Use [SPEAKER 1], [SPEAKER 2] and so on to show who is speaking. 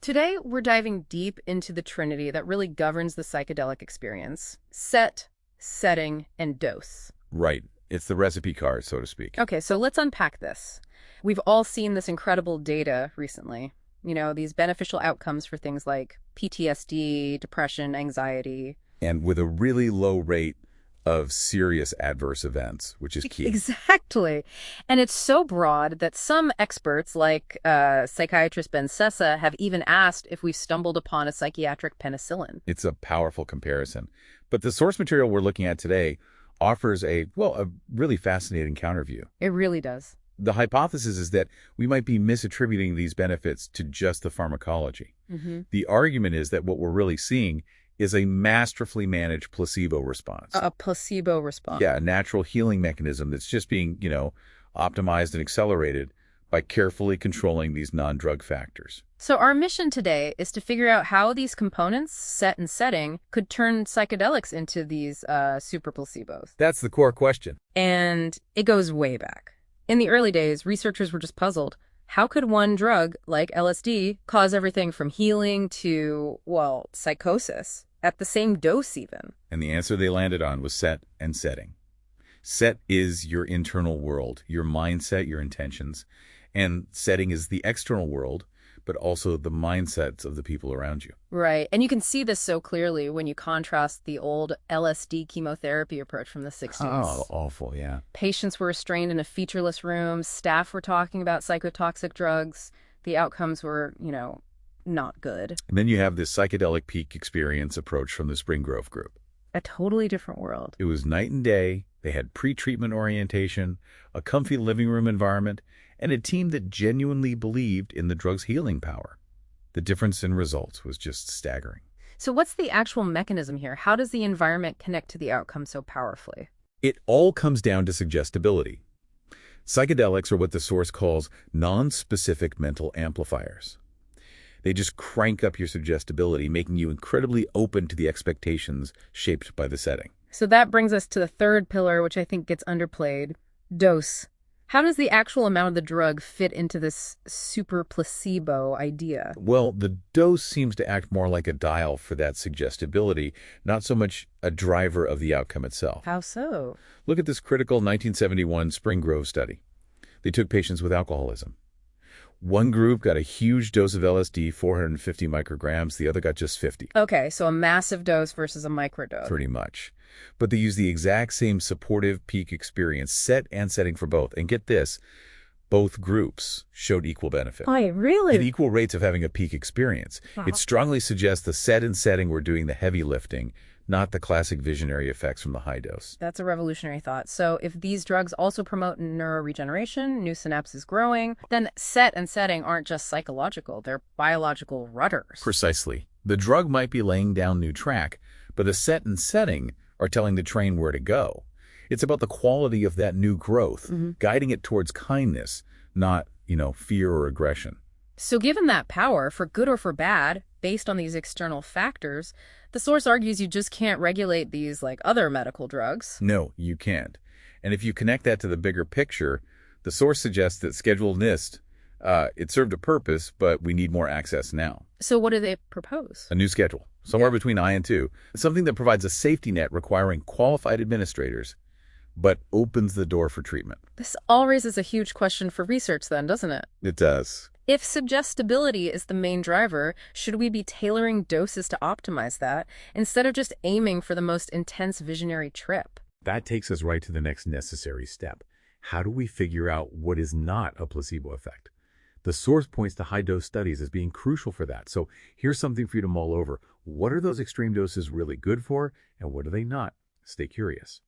[SPEAKER 1] Today, we're diving deep into the trinity that really governs the psychedelic experience: set, setting, and dose.
[SPEAKER 2] Right. It's the recipe card, so to speak.
[SPEAKER 1] Okay, so let's unpack this. We've all seen this incredible data recently. These beneficial outcomes for things like PTSD, depression, anxiety.
[SPEAKER 2] And with a really low rate of serious adverse events, which is key.
[SPEAKER 1] Exactly. And it's so broad that some experts, like psychiatrist Ben Sessa, have even asked if we've stumbled upon a psychiatric penicillin.
[SPEAKER 2] It's a powerful comparison. But the source material we're looking at today offers a really fascinating counterview.
[SPEAKER 1] It really does.
[SPEAKER 2] The hypothesis is that we might be misattributing these benefits to just the pharmacology. The argument is that what we're really seeing is a masterfully managed placebo response.
[SPEAKER 1] A placebo response.
[SPEAKER 2] Yeah, a natural healing mechanism that's just being, optimized and accelerated by carefully controlling these non-drug factors.
[SPEAKER 1] So our mission today is to figure out how these components, set and setting, could turn psychedelics into these super placebos.
[SPEAKER 2] That's the core question.
[SPEAKER 1] And it goes way back. In the early days, researchers were just puzzled. How could one drug, like LSD, cause everything from healing to, psychosis, at the same dose even?
[SPEAKER 2] And the answer they landed on was set and setting. Set is your internal world, your mindset, your intentions. And setting is the external world, but also the mindsets of the people around you.
[SPEAKER 1] Right. And you can see this so clearly when you contrast the old LSD chemotherapy approach from the 60s.
[SPEAKER 2] Oh, awful, yeah.
[SPEAKER 1] Patients were restrained in a featureless room. Staff were talking about psychotoxic drugs. The outcomes were, not good.
[SPEAKER 2] And then you have this psychedelic peak experience approach from the Spring Grove group.
[SPEAKER 1] A totally different world.
[SPEAKER 2] It was night and day. They had pre-treatment orientation, a comfy living room environment, and a team that genuinely believed in the drug's healing power. The difference in results was just staggering.
[SPEAKER 1] So what's the actual mechanism here? How does the environment connect to the outcome so powerfully?
[SPEAKER 2] It all comes down to suggestibility. Psychedelics are what the source calls non-specific mental amplifiers. They just crank up your suggestibility, making you incredibly open to the expectations shaped by the setting.
[SPEAKER 1] So that brings us to the third pillar, which I think gets underplayed: dose. How does the actual amount of the drug fit into this super placebo idea?
[SPEAKER 2] Well, the dose seems to act more like a dial for that suggestibility, not so much a driver of the outcome itself.
[SPEAKER 1] How so?
[SPEAKER 2] Look at this critical 1971 Spring Grove study. They took patients with alcoholism. One group got a huge dose of LSD, 450 micrograms. The other got just 50.
[SPEAKER 1] Okay, so a massive dose versus a microdose.
[SPEAKER 2] Pretty much. But they used the exact same supportive peak experience, set and setting for both. And get this, both groups showed equal benefit.
[SPEAKER 1] Oh, really?
[SPEAKER 2] At equal rates of having a peak experience.
[SPEAKER 1] Wow.
[SPEAKER 2] It strongly suggests the set and setting were doing the heavy lifting, not the classic visionary effects from the high dose.
[SPEAKER 1] That's a revolutionary thought. So if these drugs also promote neuroregeneration, new synapses growing, then set and setting aren't just psychological, they're biological rudders.
[SPEAKER 2] Precisely. The drug might be laying down new track, but the set and setting are telling the train where to go. It's about the quality of that new growth, guiding it towards kindness, not, fear or aggression.
[SPEAKER 1] So given that power, for good or for bad, based on these external factors, the source argues you just can't regulate these like other medical drugs.
[SPEAKER 2] No, you can't. And if you connect that to the bigger picture, the source suggests that Schedule NIST, it served a purpose, but we need more access now.
[SPEAKER 1] So what do they propose?
[SPEAKER 2] A new schedule, somewhere between I and II, something that provides a safety net requiring qualified administrators, but opens the door for treatment.
[SPEAKER 1] This all raises a huge question for research then, doesn't it?
[SPEAKER 2] It does.
[SPEAKER 1] If suggestibility is the main driver, should we be tailoring doses to optimize that instead of just aiming for the most intense visionary trip?
[SPEAKER 2] That takes us right to the next necessary step. How do we figure out what is not a placebo effect? The source points to high-dose studies as being crucial for that. So here's something for you to mull over. What are those extreme doses really good for, and what are they not? Stay curious.